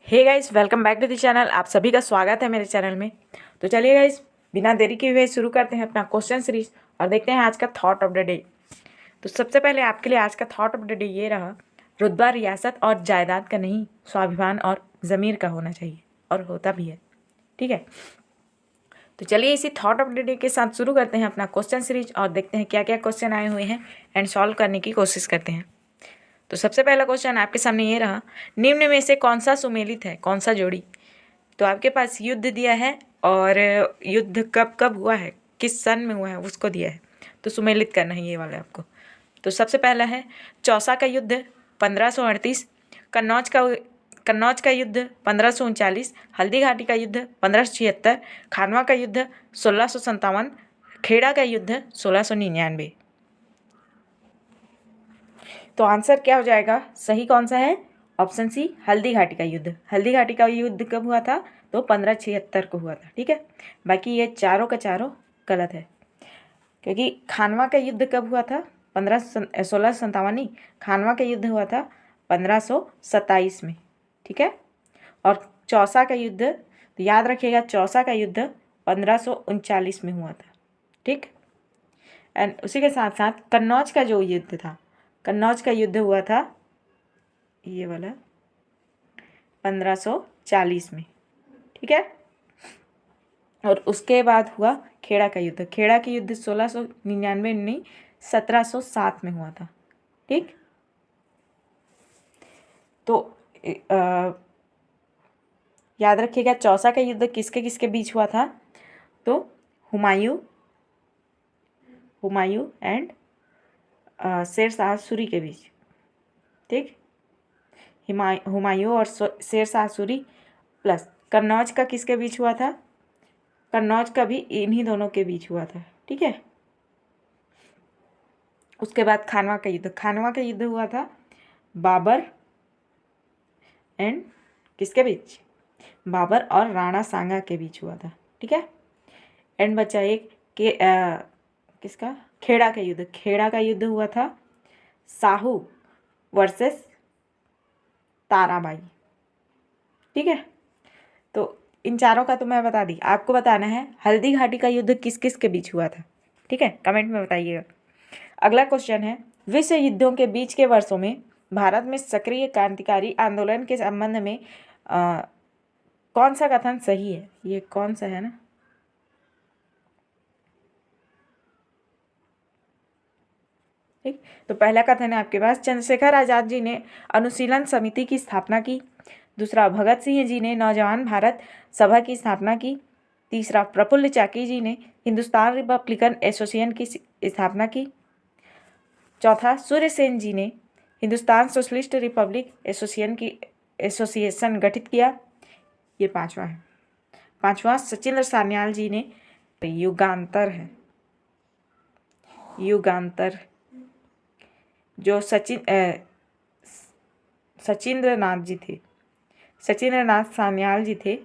Hey guys, welcome back to the channel. आप सभी का स्वागत है मेरे चैनल में। तो चलिए गाइस, बिना देरी किए हुए शुरू करते हैं अपना क्वेश्चन सीरीज और देखते हैं आज का थॉट ऑफ द डे। तो सबसे पहले आपके लिए आज का थॉट ऑफ द डे ये रहा, रुतबा रियासत और जायदाद का नहीं, स्वाभिमान और ज़मीर का होना चाहिए, और होता भी है। ठीक है, तो चलिए इसी थॉट ऑफ द डे के साथ शुरू करते हैं अपना क्वेश्चन सीरीज और देखते हैं क्या क्या क्वेश्चन आए हुए हैं एंड सॉल्व करने की कोशिश करते हैं। तो सबसे पहला क्वेश्चन आपके सामने ये रहा, निम्न में से कौन सा सुमेलित है, कौन सा जोड़ी। तो आपके पास युद्ध दिया है और युद्ध कब कब हुआ है, किस सन में हुआ है उसको दिया है, तो सुमेलित करना है ये वाला आपको। तो सबसे पहला है चौसा का युद्ध 1538, कन्नौज का युद्ध 1539, हल्दी घाटी का युद्ध 1576, खानवा का युद्ध 1657, खेड़ा का युद्ध 1699। तो आंसर क्या हो जाएगा, सही कौन सा है, ऑप्शन सी हल्दी घाटी का युद्ध। हल्दी घाटी का युद्ध कब हुआ था, तो 1576 को हुआ था। ठीक है, बाकी ये चारों का चारों गलत है, क्योंकि खानवा का युद्ध कब हुआ था, 1657 नहीं, खानवा का युद्ध हुआ था 1527 में। ठीक है, और चौसा का युद्ध, तो याद रखिएगा चौसा का युद्ध 1539 में हुआ था। ठीक, एंड उसी के साथ साथ कन्नौज का जो युद्ध था, कन्नौज का युद्ध हुआ था ये वाला 1540 में। ठीक है, और उसके बाद हुआ खेड़ा का युद्ध। खेड़ा का युद्ध 1699 नहीं 1707 में हुआ था। ठीक, तो याद रखिएगा चौसा का युद्ध किसके किसके बीच हुआ था, तो हुमायूं एंड शेर शाह सूरी के बीच। ठीक, हुमायूं और शेर शाह सूरी प्लस कन्नौज का किसके बीच हुआ था, कन्नौज का भी इन्हीं दोनों के बीच हुआ था। ठीक है, उसके बाद खानवा का युद्ध, खानवा का युद्ध हुआ था बाबर एंड किसके बीच, बाबर और राणा सांगा के बीच हुआ था। ठीक है, एंड बचा एक के किसका, खेड़ा का युद्ध। खेड़ा का युद्ध हुआ था साहू वर्सेस ताराबाई। ठीक है, तो इन चारों का तो मैं बता दी, आपको बताना है हल्दी घाटी का युद्ध किस किस के बीच हुआ था। ठीक है, कमेंट में बताइएगा। अगला क्वेश्चन है, विश्व युद्धों के बीच के वर्षों में भारत में सक्रिय क्रांतिकारी आंदोलन के संबंध में कौन सा कथन सही है। ये कौन सा है ना, ठीक, तो पहला कथन है आपके पास, चंद्रशेखर आजाद जी ने अनुशीलन समिति की स्थापना की। दूसरा, भगत सिंह जी ने नौजवान भारत सभा की स्थापना की। तीसरा, प्रफुल्ल चाकी जी ने हिंदुस्तान रिपब्लिकन एसोसिएशन की स्थापना की। चौथा, सूर्य सेन जी ने हिंदुस्तान सोशलिस्ट रिपब्लिक एसोसिएशन गठित किया। ये पांचवा है। पांचवा, सचिंद्र सान्याल जी ने, युगांतर है, युगांतर, जो सचिंद्र नाथ सान्याल जी थे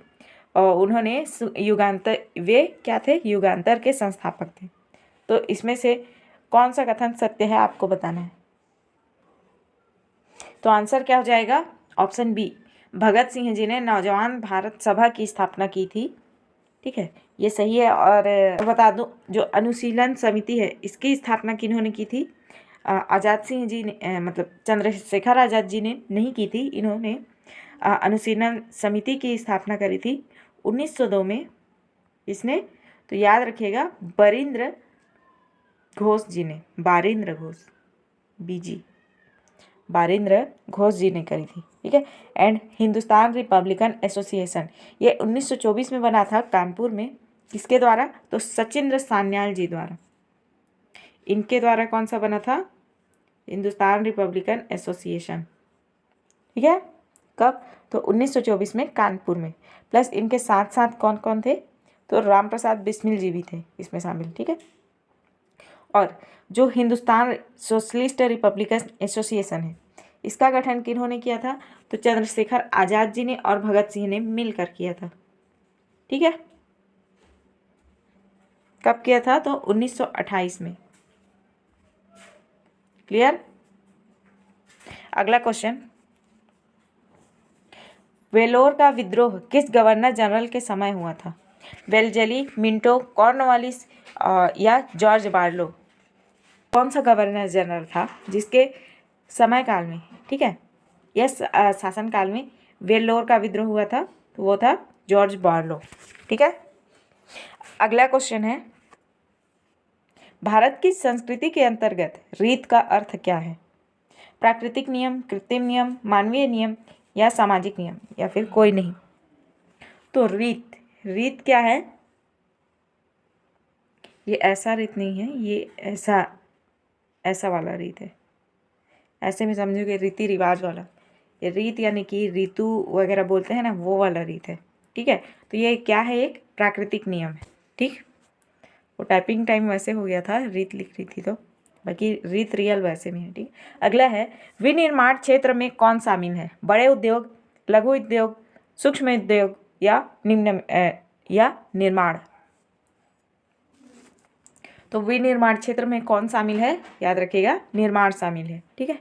और उन्होंने युगांतर, वे क्या थे, युगांतर के संस्थापक थे। तो इसमें से कौन सा कथन सत्य है आपको बताना है। तो आंसर क्या हो जाएगा, ऑप्शन बी, भगत सिंह जी ने नौजवान भारत सभा की स्थापना की थी। ठीक है, ये सही है। और बता दूं, जो अनुशीलन समिति है इसकी स्थापना किन्होंने की थी, आज़ाद सिंह जी ने, मतलब चंद्रशेखर आज़ाद जी ने नहीं की थी। इन्होंने अनुशीलन समिति की स्थापना करी थी 1902 में। इसने, तो याद रखिएगा बरिंद्र घोष जी ने, बारिंद्र घोष, बीजी बारिंद्र घोष जी ने करी थी। ठीक है, एंड हिंदुस्तान रिपब्लिकन एसोसिएशन ये 1924 में बना था कानपुर में। किसके द्वारा, तो सचिंद्र सान्याल जी द्वारा। इनके द्वारा कौन सा बना था, हिंदुस्तान रिपब्लिकन एसोसिएशन। ठीक है, कब, तो 1924 में कानपुर में। प्लस इनके साथ साथ कौन कौन थे, तो राम प्रसाद बिस्मिल जी भी थे इसमें शामिल। ठीक है, और जो हिंदुस्तान सोशलिस्ट रिपब्लिकन एसोसिएशन है इसका गठन किन्होंने किया था, तो चंद्रशेखर आज़ाद जी ने और भगत सिंह ने मिलकर किया था। ठीक है, कब किया था, तो 1928 में। क्लियर। अगला क्वेश्चन, वेलोर का विद्रोह किस गवर्नर जनरल के समय हुआ था? वेलजेली, मिंटो, कॉर्नवालिस या जॉर्ज बार्लो? कौन सा गवर्नर जनरल था जिसके समय काल में, ठीक है, यस शासन काल में वेलोर का विद्रोह हुआ था? तो वो था जॉर्ज बार्लो। ठीक है, अगला क्वेश्चन है, भारत की संस्कृति के अंतर्गत रीत का अर्थ क्या है? प्राकृतिक नियम, कृत्रिम नियम, मानवीय नियम या सामाजिक नियम या फिर कोई नहीं? तो रीत, रीत क्या है? ये ऐसा रीत नहीं है, ये ऐसा वाला रीत है, ऐसे में समझोगे रीति रिवाज वाला। ये रीत यानी कि ऋतु वगैरह बोलते हैं ना, वो वाला रीत है। ठीक है, तो ये क्या है? एक प्राकृतिक नियम है। ठीक, वो टाइपिंग टाइम वैसे हो गया था, रीत लिख रही थी तो, बाकी रीत रियल वैसे में है। ठीक, अगला है, विनिर्माण क्षेत्र में कौन शामिल है? बड़े उद्योग, लघु उद्योग, सूक्ष्म उद्योग या निम्न या निर्माण? तो विनिर्माण क्षेत्र में कौन शामिल है? याद रखिएगा, निर्माण शामिल है। ठीक है,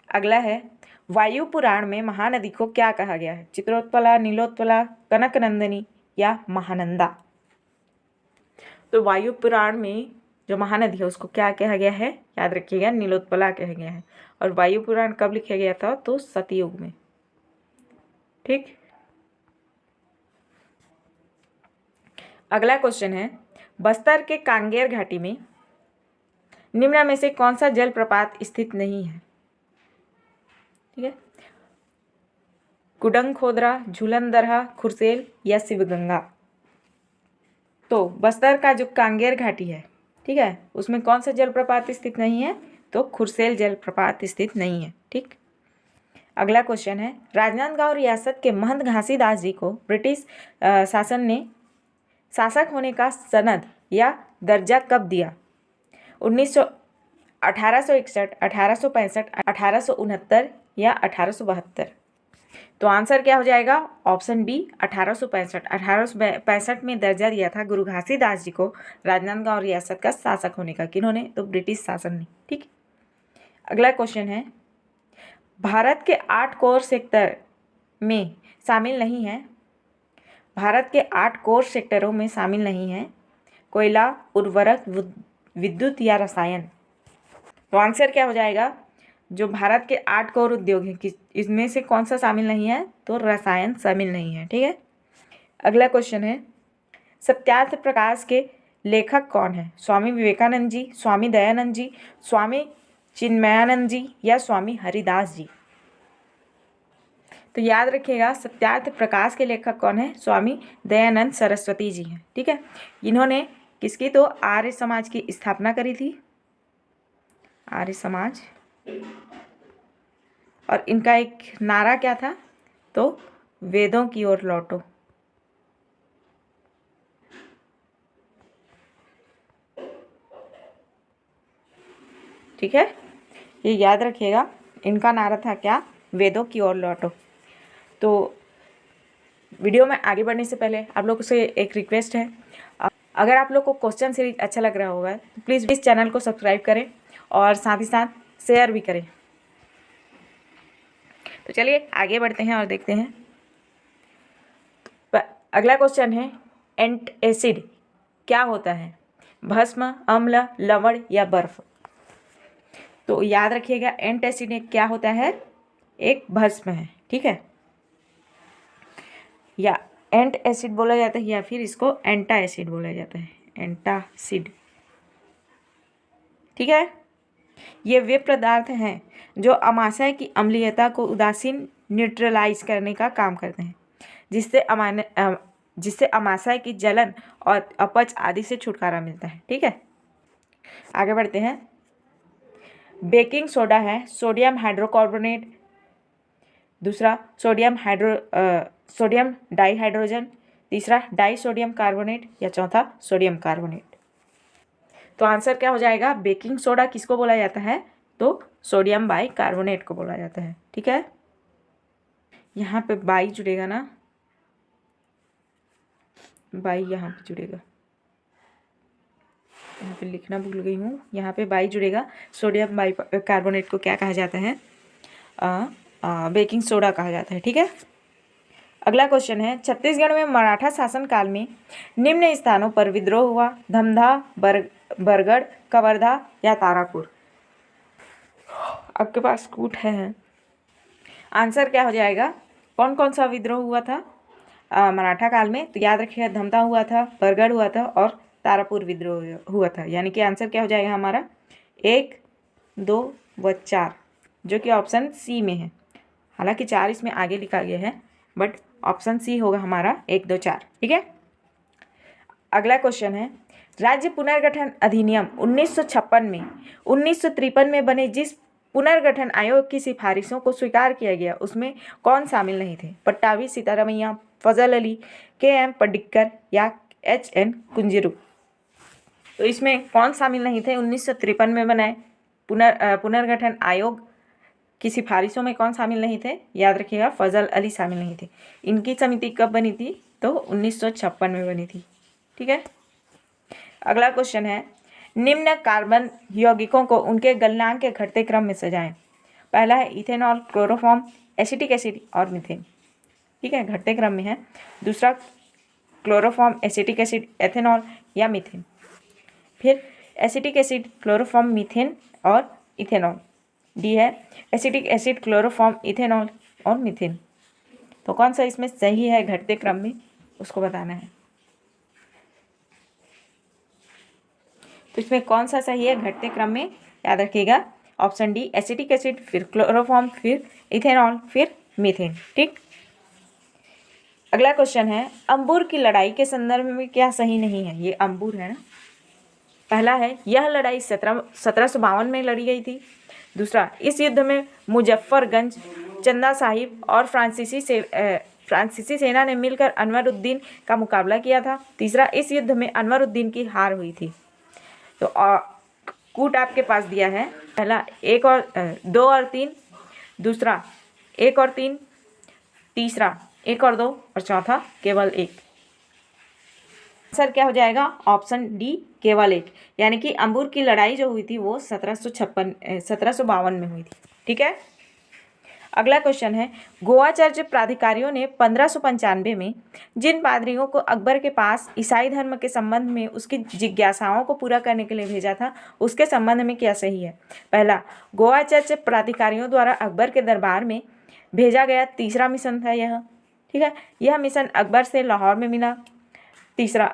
अगला है, वायु पुराण में महानदी को क्या कहा गया है? चित्रोत्पला, नीलोत्पला, कनकनंदिनी या महानंदा? तो वायु पुराण में जो महानदी है उसको क्या कहा गया है? याद रखिएगा, नीलोत्पला कहा गया है। और वायु पुराण कब लिखा गया था? तो सतयुग में। ठीक, अगला क्वेश्चन है, बस्तर के कांगेर घाटी में निम्न में से कौन सा जलप्रपात स्थित नहीं है? ठीक है, कुडंग खोदरा, झूलन दरहा, खुरसेल या शिवगंगा? तो बस्तर का जो कांगेर घाटी है, ठीक है, उसमें कौन सा जलप्रपात स्थित नहीं है? तो खुरसेल जलप्रपात स्थित नहीं है। ठीक, अगला क्वेश्चन है, राजनांदगांव रियासत के महंत घासीदास जी को ब्रिटिश शासन ने शासक होने का सनद या दर्जा कब दिया? 1861, 1865, 1869 या 1872? तो आंसर क्या हो जाएगा? Option B, 1865। 1865 में दर्जा दिया था गुरु घासीदास जी को राजनांदगांव रियासत का शासक होने का। किन्होंने? तो ब्रिटिश शासन ने। ठीक, अगला क्वेश्चन है, भारत के 8 कोर सेक्टर में शामिल नहीं है, भारत के 8 कोर सेक्टरों में शामिल नहीं है कोयला, उर्वरक, विद्युत या रसायन? तो आंसर क्या हो जाएगा? जो भारत के 8 कोर उद्योग हैं, इसमें से कौन सा शामिल नहीं है? तो रसायन शामिल नहीं है। ठीक है, अगला क्वेश्चन है, सत्यार्थ प्रकाश के लेखक कौन है? स्वामी विवेकानंद जी, स्वामी दयानंद जी, स्वामी चिन्मयानंद जी या स्वामी हरिदास जी? तो याद रखिएगा, सत्यार्थ प्रकाश के लेखक कौन है? स्वामी दयानंद सरस्वती जी हैं। ठीक है, इन्होंने किसकी? तो आर्य समाज की स्थापना करी थी, आर्य समाज। और इनका एक नारा क्या था? तो वेदों की ओर लौटो। ठीक है, ये याद रखिएगा, इनका नारा था क्या? वेदों की ओर लौटो। तो वीडियो में आगे बढ़ने से पहले आप लोगों से एक रिक्वेस्ट है, अगर आप लोग को क्वेश्चन सीरीज अच्छा लग रहा होगा तो प्लीज़ इस चैनल को सब्सक्राइब करें और साथ ही साथ शेयर भी करें। तो चलिए आगे बढ़ते हैं और देखते हैं। अगला क्वेश्चन है, एंटासिड क्या होता है? भस्म, अम्ल, लवण या बर्फ? तो याद रखिएगा, एंटासिड क्या होता है? एक भस्म है। ठीक है, या एंट एसिड बोला जाता है या फिर इसको एंटा एसिड बोला जाता है, एंटासिड। ठीक है, ये वे पदार्थ हैं जो अमाशय की अम्लीयता को उदासीन न्यूट्रलाइज करने का काम करते हैं, जिससे अमाशय की जलन और अपच आदि से छुटकारा मिलता है। ठीक है, आगे बढ़ते हैं। बेकिंग सोडा है सोडियम हाइड्रोकार्बोनेट, दूसरा सोडियम डाइहाइड्रोजन, तीसरा डाई सोडियम कार्बोनेट या चौथा सोडियम कार्बोनेट? तो आंसर क्या हो जाएगा? बेकिंग सोडा किसको बोला जाता है? तो सोडियम बाई कार्बोनेट को बोला जाता है। ठीक है, यहाँ पे बाई जुड़ेगा ना, बाई यहाँ पे जुड़ेगा। यहाँ पे लिखना भूल गई हूँ, यहाँ पे बाई जुड़ेगा। सोडियम बाई कार्बोनेट को क्या कहा जाता है? बेकिंग सोडा कहा जाता है। ठीक है। अगला क्वेश्चन है, छत्तीसगढ़ में मराठा शासन काल में निम्न स्थानों पर विद्रोह हुआ? धमधा, बरगढ़, कवर्धा या तारापुर? आपके पास कूट है। आंसर क्या हो जाएगा? कौन कौन सा विद्रोह हुआ था मराठा काल में? तो याद रखिएगा, धमधा हुआ था, बरगढ़ हुआ था और तारापुर विद्रोह हुआ था। यानी कि आंसर क्या हो जाएगा हमारा? 1, 2 व 4, जो कि ऑप्शन सी में है। हालांकि 4 इसमें आगे लिखा गया है, बट ऑप्शन सी होगा हमारा 1, 2, 4। ठीक है। अगला क्वेश्चन है, राज्य पुनर्गठन अधिनियम 1956 में 1953 में बने जिस पुनर्गठन आयोग की सिफारिशों को स्वीकार किया गया उसमें कौन शामिल नहीं थे? पट्टाभी, सीतारामैया, फजल अली, KM पडिक्कर या HN कुंजरू? तो इसमें कौन शामिल नहीं थे? 1953 में बनाए पुनर्गठन आयोग की सिफारिशों में कौन शामिल नहीं थे? याद रखिएगा, फजल अली शामिल नहीं थे। इनकी समिति कब बनी थी? तो 1956 में बनी थी। ठीक है। अगला क्वेश्चन है, निम्न कार्बन यौगिकों को उनके गलनांक के घटते क्रम में सजाएं। पहला है इथेनॉल, क्लोरोफॉर्म, एसिटिक एसिड और मीथेन। ठीक है, घटते क्रम में है। दूसरा क्लोरोफॉर्म, एसिटिक एसिड, एथेनॉल या मीथेन। फिर एसिटिक एसिड, क्लोरोफॉर्म, मीथेन और इथेनॉल। डी है एसिटिक एसिड, क्लोरोफॉर्म, इथेनॉल और मीथेन। तो कौन सा इसमें सही है घटते क्रम में, उसको बताना है। तो इसमें कौन सा सही है घटते क्रम में? याद रखिएगा, ऑप्शन डी, एसिटिक एसिड, फिर क्लोरोफॉर्म, फिर इथेनॉल, फिर मीथेन। ठीक। अगला क्वेश्चन है, अंबुर की लड़ाई के संदर्भ में क्या सही नहीं है? ये अंबुर है ना। पहला है, यह लड़ाई 1752 में लड़ी गई थी। दूसरा, इस युद्ध में मुजफ्फरगंज, चंदा साहिब और फ्रांसीसी सेना ने मिलकर अनवरुद्दीन का मुकाबला किया था। तीसरा, इस युद्ध में अनवरुद्दीन की हार हुई थी। तो कूट आपके पास दिया है। पहला 1 और 2 और 3, दूसरा 1 और 3, तीसरा 1 और 2 और चौथा केवल 1। आंसर क्या हो जाएगा? ऑप्शन डी, केवल 1। यानी कि अंबुर की लड़ाई जो हुई थी वो 1752 में हुई थी। ठीक है। अगला क्वेश्चन है, गोवा चर्च प्राधिकारियों ने 1595 में जिन पादरियों को अकबर के पास ईसाई धर्म के संबंध में उसकी जिज्ञासाओं को पूरा करने के लिए भेजा था, उसके संबंध में क्या सही है? पहला, गोवा चर्च प्राधिकारियों द्वारा अकबर के दरबार में भेजा गया तीसरा मिशन था यह। ठीक है। यह मिशन अकबर से लाहौर में मिला। तीसरा,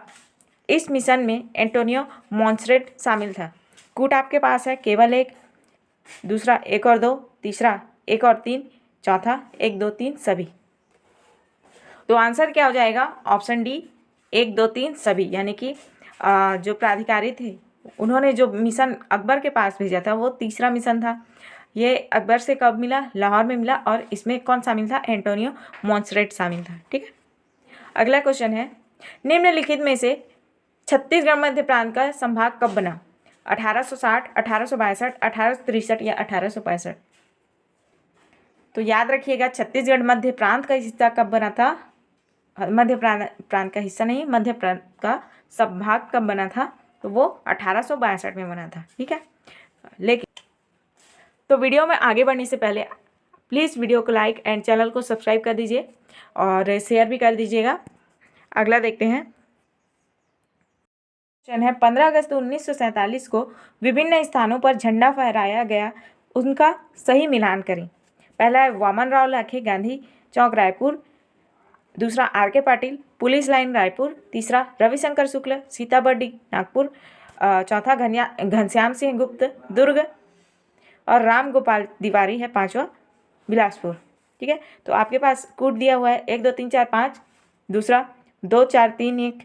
इस मिशन में एंटोनियो मॉन्सरेट शामिल था। कूट आपके पास है केवल 1। दूसरा 1 और 2, तीसरा 1 और 3, चौथा 1, 2, 3 सभी। तो आंसर क्या हो जाएगा? ऑप्शन डी, 1, 2, 3 सभी। यानी कि जो प्राधिकारी थे उन्होंने जो मिशन अकबर के पास भेजा था वो तीसरा मिशन था। ये अकबर से कब मिला? लाहौर में मिला। और इसमें कौन शामिल था? एंटोनियो मॉन्सरेट शामिल था। ठीक है। अगला क्वेश्चन है, निम्नलिखित में से छत्तीसगढ़ मध्य प्रांत का संभाग कब बना? 1860, 1862, 1863 या 1865? तो याद रखिएगा, छत्तीसगढ़ मध्य प्रांत का हिस्सा कब बना था? मध्य प्रांत का हिस्सा नहीं, मध्य प्रांत का संभाग कब बना था? तो वो 1862 में बना था। ठीक है। लेकिन तो वीडियो में आगे बढ़ने से पहले प्लीज़ वीडियो को लाइक एंड चैनल को सब्सक्राइब कर दीजिए और शेयर भी कर दीजिएगा। अगला देखते हैं। क्वेश्चन है, 15 अगस्त 1947 को विभिन्न स्थानों पर झंडा फहराया गया, उनका सही मिलान करें। पहला है वामन राव लाखे, गांधी चौक, रायपुर। दूसरा RK Patil, police line, Raipur. तीसरा रविशंकर शुक्ल, सीताबर्डी, नागपुर। चौथा घनश्याम सिंह गुप्त, दुर्ग। और राम गोपाल तिवारी है पांचवा, बिलासपुर। ठीक है। तो आपके पास कूट दिया हुआ है 1, 2, 3, 4, 5। दूसरा 2, 4, 3, 1।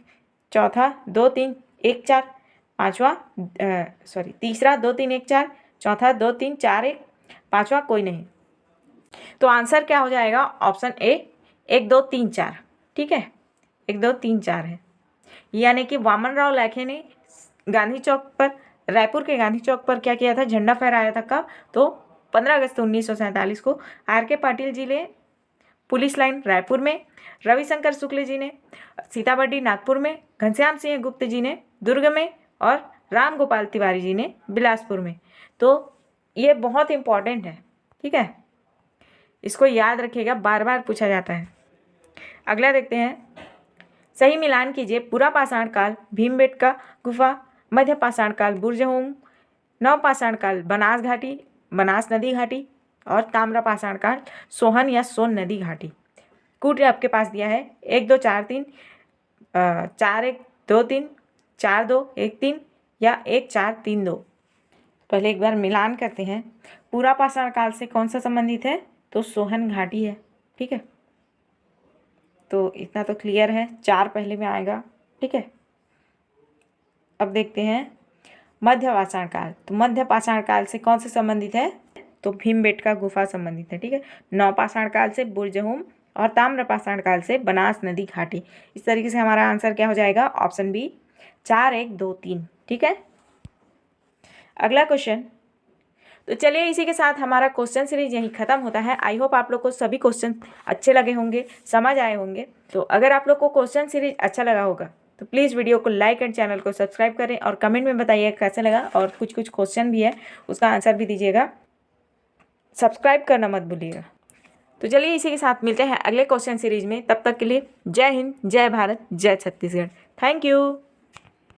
चौथा 2, 3, 1, 4। तीसरा 2, 3, 1, 4। चौथा 2, 3, 4, 1। पांचवा कोई नहीं। तो आंसर क्या हो जाएगा? Option A, 1, 2, 3, 4। ठीक है, 1, 2, 3, 4 है। यानी कि वामन राव लाखे ने गांधी चौक पर, रायपुर के गांधी चौक पर क्या किया था? झंडा फहराया था। कब? तो 15 अगस्त 1947 को। RK पाटिल जी ने पुलिस लाइन रायपुर में, रविशंकर शुक्ल जी ने सीताबर्डी नागपुर में, घनश्याम सिंह गुप्त जी ने दुर्ग में और राम गोपाल तिवारी जी ने बिलासपुर में। तो ये बहुत इम्पॉर्टेंट है, ठीक है, इसको याद रखिएगा, बार बार पूछा जाता है। अगला देखते हैं, सही मिलान कीजिए। पूरा पाषाण काल भीमबेटका गुफा, मध्य पाषाण काल बुर्जहोम, नव पाषाण काल बनास घाटी, बनास नदी घाटी, और ताम्र पाषाण काल सोहन या सोन नदी घाटी। कूट आपके पास दिया है 1 2 4 3, 4 1 2 3, 4 2 1 3 या 1 4 3 2। पहले एक बार मिलान करते हैं। पूरा पाषाण काल से कौन सा संबंधित है? तो सोहन घाटी है, ठीक है, तो इतना तो क्लियर है, 4 पहले में आएगा, ठीक है। अब देखते हैं मध्य पाषाण काल। तो मध्य पाषाण काल से कौन से संबंधित है? तो भीमबेटका गुफा संबंधित है, ठीक है। नव पाषाण काल से बुर्जहोम, और ताम्र पाषाण काल से बनास नदी घाटी। इस तरीके से हमारा आंसर क्या हो जाएगा? ऑप्शन बी 4 1 2 3, ठीक है। अगला क्वेश्चन, तो चलिए इसी के साथ हमारा क्वेश्चन सीरीज यहीं खत्म होता है। आई होप आप लोग को सभी क्वेश्चन अच्छे लगे होंगे, समझ आए होंगे। तो अगर आप लोग को क्वेश्चन सीरीज अच्छा लगा होगा तो प्लीज़ वीडियो को लाइक एंड चैनल को सब्सक्राइब करें, और कमेंट में बताइए कैसे लगा, और कुछ क्वेश्चन भी है उसका आंसर भी दीजिएगा। सब्सक्राइब करना मत भूलिएगा। तो चलिए इसी के साथ मिलते हैं अगले क्वेश्चन सीरीज में। तब तक के लिए जय हिंद, जय भारत, जय छत्तीसगढ़। Thank you.